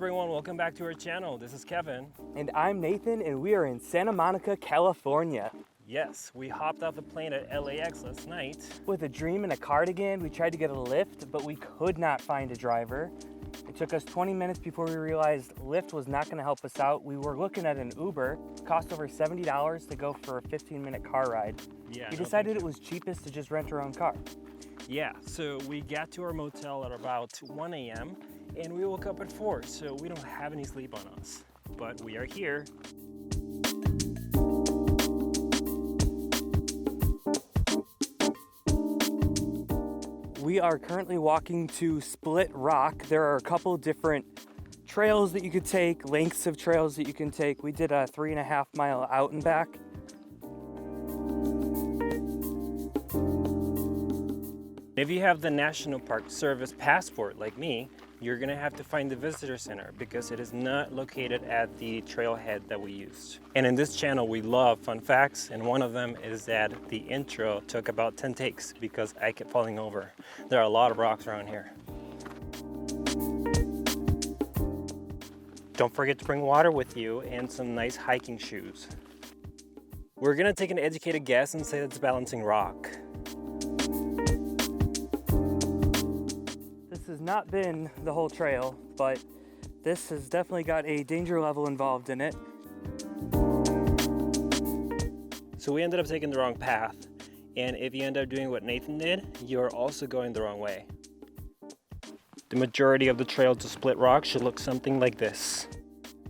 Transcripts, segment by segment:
everyone, welcome back to our channel. This is Kevin. And I'm Nathan, and we are in Santa Monica, California. Yes, we hopped off the plane at LAX last night. With a dream and a cardigan, we tried to get a Lyft, but we could not find a driver. It took us 20 minutes before we realized Lyft was not gonna help us out. We were looking at an Uber. It cost over $70 to go for a 15-minute car ride. Yeah, we decided it was cheapest to just rent our own car. Yeah, so we got to our motel at about 1 a.m. and we woke up at 4, so we don't have any sleep on us. But we are here. We are currently walking to Split Rock. There are a couple different trails that you could take, lengths of trails that you can take. We did a 3.5 mile out and back. If you have the National Park Service passport like me, you're gonna have to find the visitor center because it is not located at the trailhead that we used. And in this channel, we love fun facts, and one of them is that the intro took about 10 takes because I kept falling over. There are a lot of rocks around here. Don't forget to bring water with you and some nice hiking shoes. We're gonna take an educated guess and say that's balancing rock. This has not been the whole trail, but this has definitely got a danger level involved in it. So we ended up taking the wrong path, and if you end up doing what Nathan did, you're also going the wrong way. The majority of the trail to Split Rock should look something like this.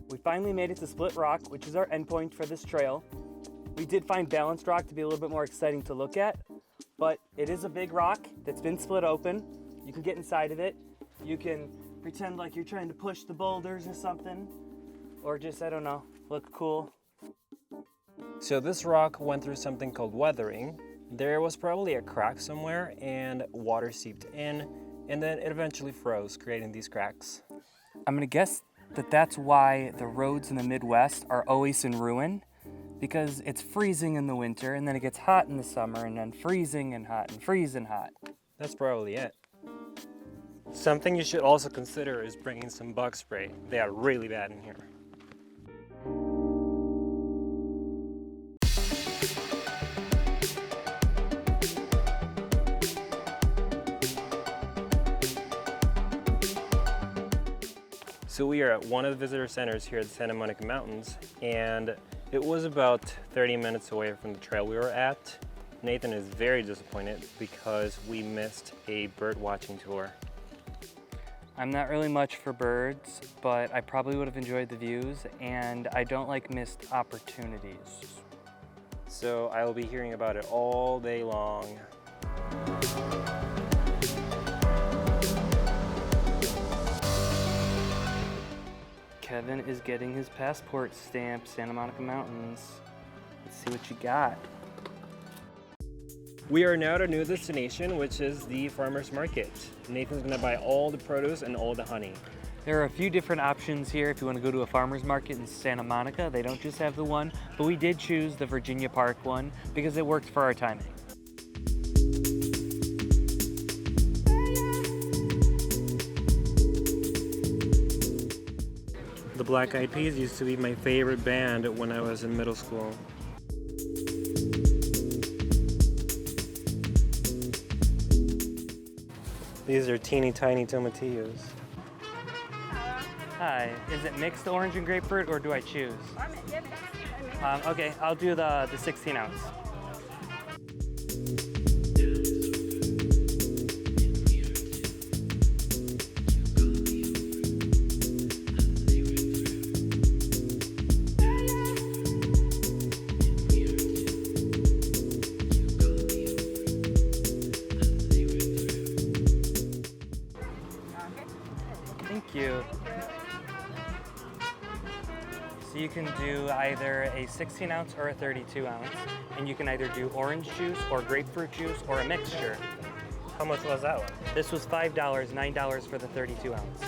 We finally made it to Split Rock, which is our endpoint for this trail. We did find Balanced Rock to be a little bit more exciting to look at, but it is a big rock that's been split open. You can get inside of it. You can pretend like you're trying to push the boulders or something, or just, I don't know, look cool. So this rock went through something called weathering. There was probably a crack somewhere and water seeped in, and then it eventually froze, creating these cracks. I'm gonna guess that that's why the roads in the Midwest are always in ruin, because it's freezing in the winter and then it gets hot in the summer and then freezing and hot and freezing hot. That's probably it. Something you should also consider is bringing some bug spray. They are really bad in here. So we are at one of the visitor centers here at the Santa Monica Mountains, and it was about 30 minutes away from the trail we were at. Nathan is very disappointed because we missed a bird watching tour. I'm not really much for birds, but I probably would have enjoyed the views, and I don't like missed opportunities. So I will be hearing about it all day long. Kevin is getting his passport stamp, Santa Monica Mountains. Let's see what you got. We are now at a new destination, which is the farmer's market. Nathan's gonna buy all the produce and all the honey. There are a few different options here if you want to go to a farmer's market in Santa Monica. They don't just have the one, but we did choose the Virginia Park one because it worked for our timing. The Black Eyed Peas used to be my favorite band when I was in middle school. These are teeny tiny tomatillos. Hi, is it mixed orange and grapefruit or do I choose? Okay, I'll do the 16 ounce. Thank you. So you can do either a 16 ounce or a 32 ounce, and you can either do orange juice or grapefruit juice or a mixture. How much was that one? This was $5, $9 for the 32 ounce.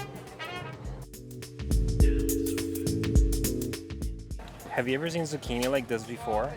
Have you ever seen zucchini like this before?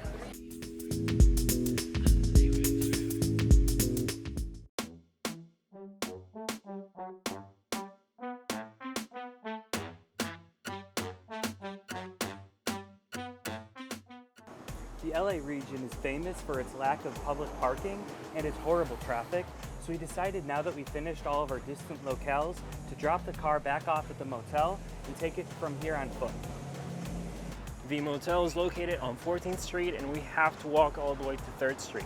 The LA region is famous for its lack of public parking and its horrible traffic, so we decided now that we finished all of our distant locales to drop the car back off at the motel and take it from here on foot. The motel is located on 14th Street and we have to walk all the way to 3rd Street.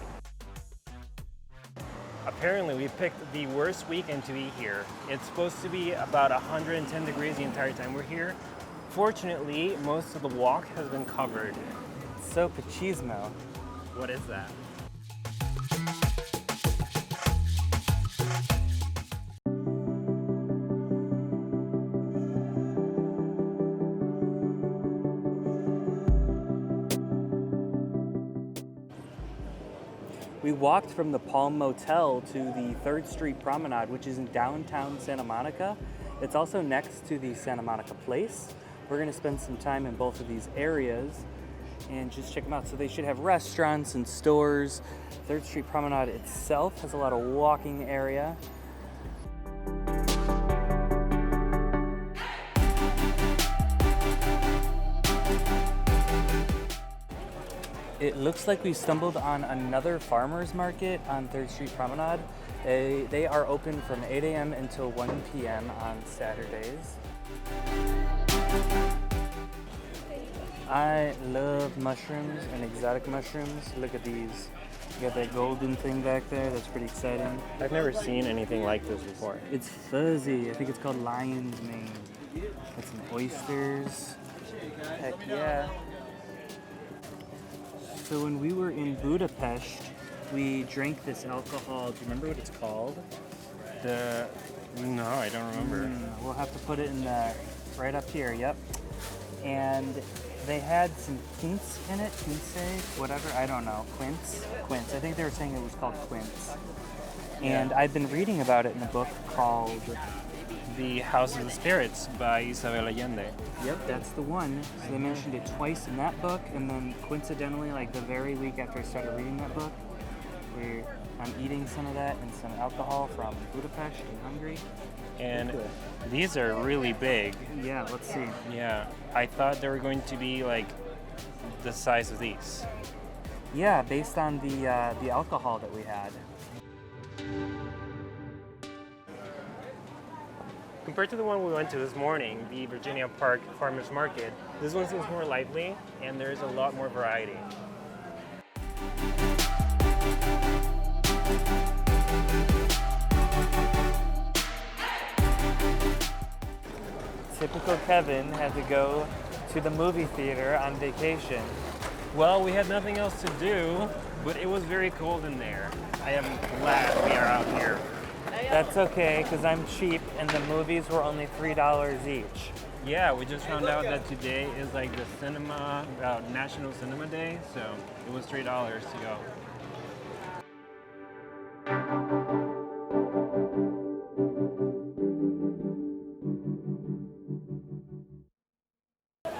Apparently we picked the worst weekend to eat here. It's supposed to be about 110 degrees the entire time we're here. Fortunately, most of the walk has been covered. So machismo. What is that? We walked from the Palm Motel to the 3rd Street Promenade, which is in downtown Santa Monica. It's also next to the Santa Monica Place. We're gonna spend some time in both of these areas and just check them out. So they should have restaurants and stores. 3rd Street Promenade itself has a lot of walking area. It looks like we stumbled on another farmer's market on 3rd Street Promenade. They are open from 8 a.m. until 1 p.m. on Saturdays. I love mushrooms and exotic mushrooms. Look at these. You got that golden thing back there. That's pretty exciting. I've never seen anything like this before. It's fuzzy. I think it's called lion's mane. Got some oysters. Heck yeah. So when we were in Budapest, we drank this alcohol. Do you remember what it's called? No, I don't remember. We'll have to put it in the right up here. Yep. And they had some quince in it. Quince, whatever. I don't know. Quince. I think they were saying it was called quince. And I've been reading about it in a book called The House of the Spirits by Isabel Allende. Yep, that's the one. So they mentioned it twice in that book, and then coincidentally, like the very week after I started reading that book, I'm eating some of that and some alcohol from Budapest in Hungary. And these are really big. Yeah, let's see. Yeah, I thought they were going to be like the size of these. Yeah, based on the alcohol that we had. Compared to the one we went to this morning, the Virginia Park Farmers Market, this one seems more lively and there's a lot more variety. Typical Kevin had to go to the movie theater on vacation. Well, we had nothing else to do, but it was very cold in there. I am glad we are out here. That's okay, because I'm cheap and the movies were only $3 each. Yeah, we just found out that today is like the National Cinema Day, so it was $3 to go.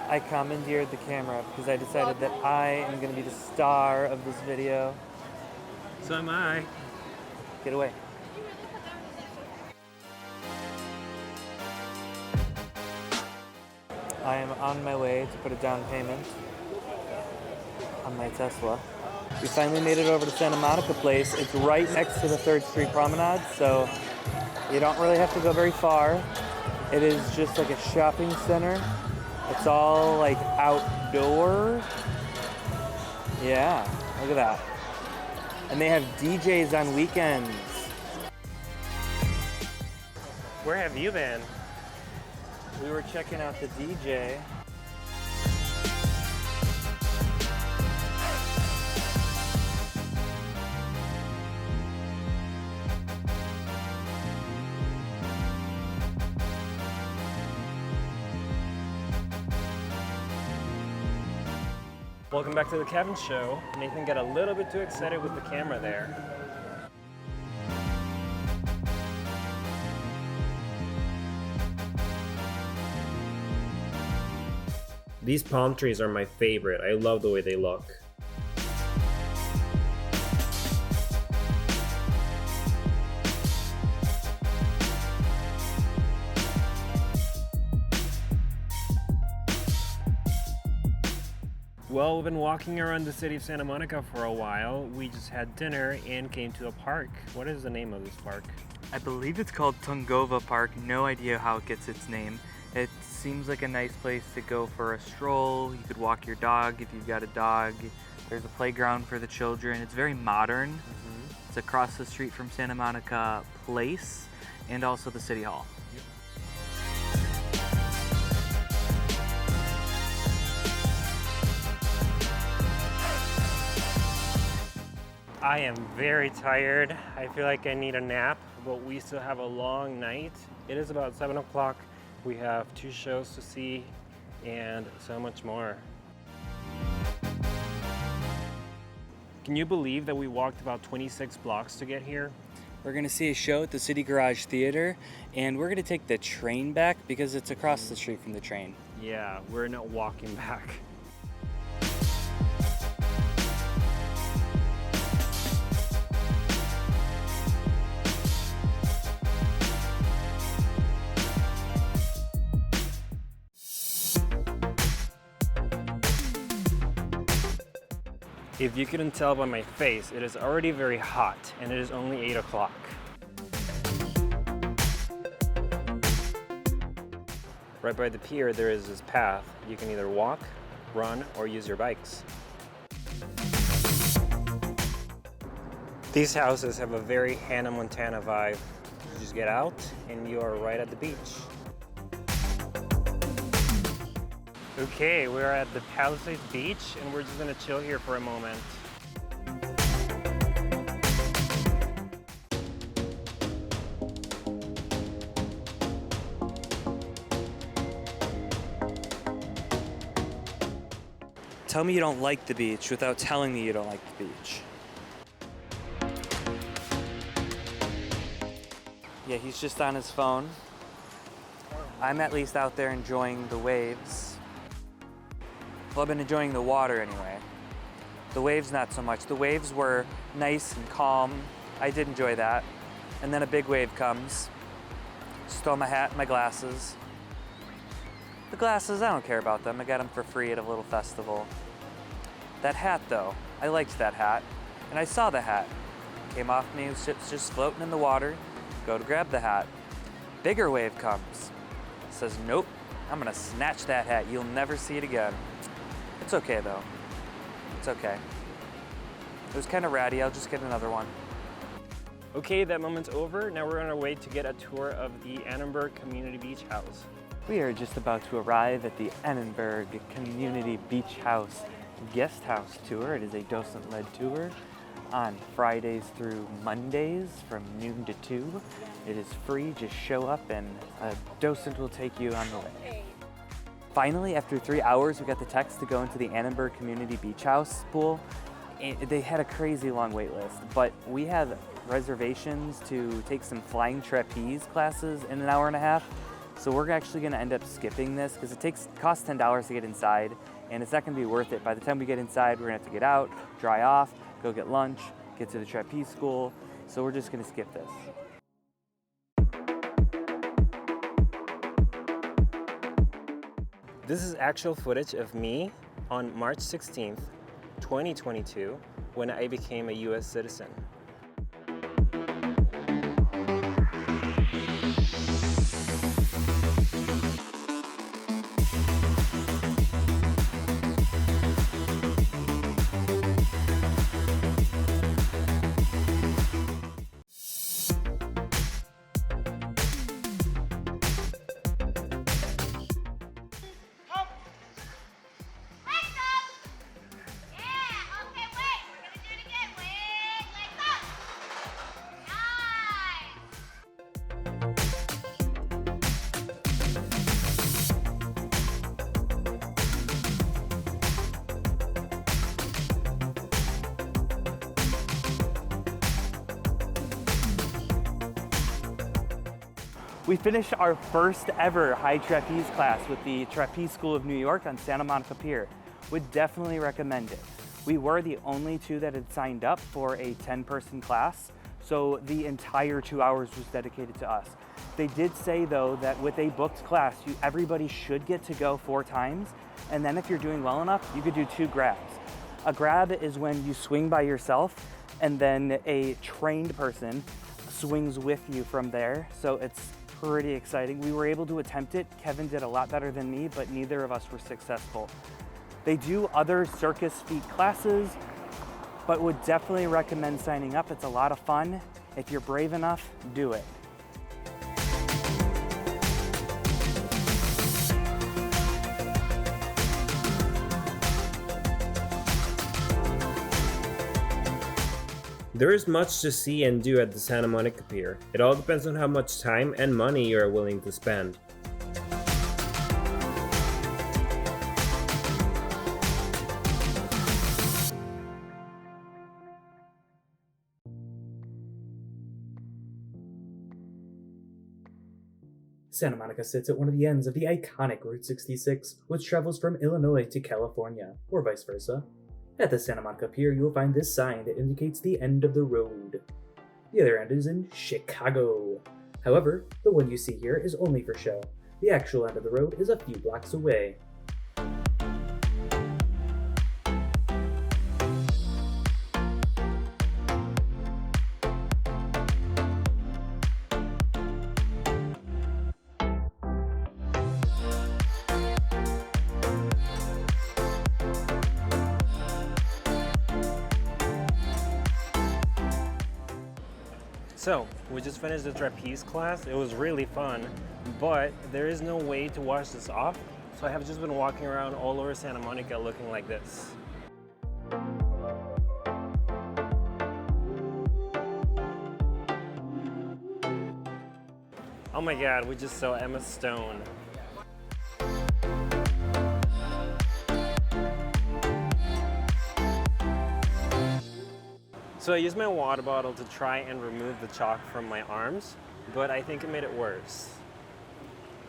I commandeered the camera because I decided that I am going to be the star of this video. So am I. Get away. I am on my way to put a down payment on my Tesla. We finally made it over to Santa Monica Place. It's right next to the 3rd Street Promenade, so you don't really have to go very far. It is just like a shopping center. It's all like outdoor. Yeah, look at that. And they have DJs on weekends. Where have you been? We were checking out the DJ. Welcome back to the Kevin Show. Nathan got a little bit too excited with the camera there. These palm trees are my favorite. I love the way they look. Well, we've been walking around the city of Santa Monica for a while. We just had dinner and came to a park. What is the name of this park? I believe it's called Tungova Park. No idea how it gets its name. It seems like a nice place to go for a stroll. You could walk your dog if you've got a dog. There's a playground for the children. It's very modern. It's across the street from Santa Monica Place and also the City Hall. I am very tired. I feel like I need a nap, but we still have a long night. It is about 7 o'clock. We have 2 shows to see and so much more. Can you believe that we walked about 26 blocks to get here? We're gonna see a show at the City Garage Theater, and we're gonna take the train back because it's across the street from the train. Yeah, we're not walking back. If you couldn't tell by my face, it is already very hot and it is only 8 o'clock. Right by the pier, there is this path. You can either walk, run, or use your bikes. These houses have a very Hannah Montana vibe. You just get out and you are right at the beach. Okay, we're at the Palisades Beach and we're just gonna chill here for a moment. Tell me you don't like the beach without telling me you don't like the beach. Yeah, he's just on his phone. I'm at least out there enjoying the waves. Well, I've been enjoying the water anyway. The waves, not so much. The waves were nice and calm. I did enjoy that. And then a big wave comes. Stole my hat and my glasses. The glasses, I don't care about them. I got them for free at a little festival. That hat though, I liked that hat. And I saw the hat. Came off me, it was just floating in the water. Go to grab the hat. Bigger wave comes. Says, nope, I'm gonna snatch that hat. You'll never see it again. It's okay though. It's okay. It was kind of ratty. I'll just get another one. Okay, that moment's over. Now we're on our way to get a tour of the Annenberg Community Beach House. We are just about to arrive at the Annenberg Community Beach House Guest House Tour. It is a docent-led tour on Fridays through Mondays from noon to 2. It is free. Just show up and a docent will take you on the way. Finally, after 3 hours, we got the text to go into the Annenberg Community Beach House pool. They had a crazy long wait list, but we had reservations to take some flying trapeze classes in an hour and a half. So we're actually gonna end up skipping this because it costs $10 to get inside, and it's not gonna be worth it. By the time we get inside, we're gonna have to get out, dry off, go get lunch, get to the trapeze school. So we're just gonna skip this. This is actual footage of me on March 16th, 2022, when I became a US citizen. We finished our first ever high trapeze class with the Trapeze School of New York on Santa Monica Pier. Would definitely recommend it. We were the only 2 that had signed up for a 10-person class, so the entire 2 hours was dedicated to us. They did say though that with a booked class, everybody should get to go 4 times, And then if you're doing well enough, you could do 2 grabs. A grab is when you swing by yourself and then a trained person swings with you from there. So it's pretty exciting. We were able to attempt it. Kevin did a lot better than me, but neither of us were successful. They do other circus feat classes, but would definitely recommend signing up. It's a lot of fun. If you're brave enough, do it. There is much to see and do at the Santa Monica Pier. It all depends on how much time and money you are willing to spend. Santa Monica sits at one of the ends of the iconic Route 66, which travels from Illinois to California, or vice versa. At the Santa Monica Pier, you will find this sign that indicates the end of the road. The other end is in Chicago. However, the one you see here is only for show. The actual end of the road is a few blocks away. So, we just finished the trapeze class. It was really fun, but there is no way to wash this off. So I have just been walking around all over Santa Monica looking like this. Oh my God, we just saw Emma Stone. So I used my water bottle to try and remove the chalk from my arms, but I think it made it worse.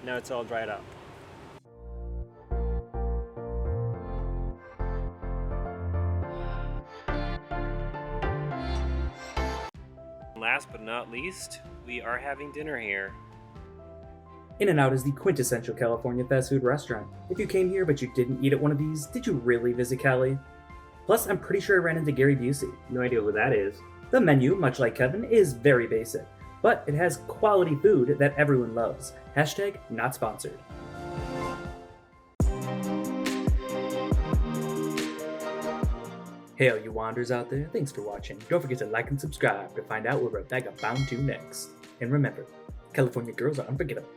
Now it's all dried up. Last but not least, we are having dinner here. In-N-Out is the quintessential California fast food restaurant. If you came here but you didn't eat at one of these, did you really visit Cali? Plus, I'm pretty sure I ran into Gary Busey. No idea who that is. The menu, much like Kevin, is very basic, but it has quality food that everyone loves. Hashtag not sponsored. Hey all you wanderers out there, thanks for watching. Don't forget to like and subscribe to find out where Rebecca bound to next. And remember, California girls are unforgettable.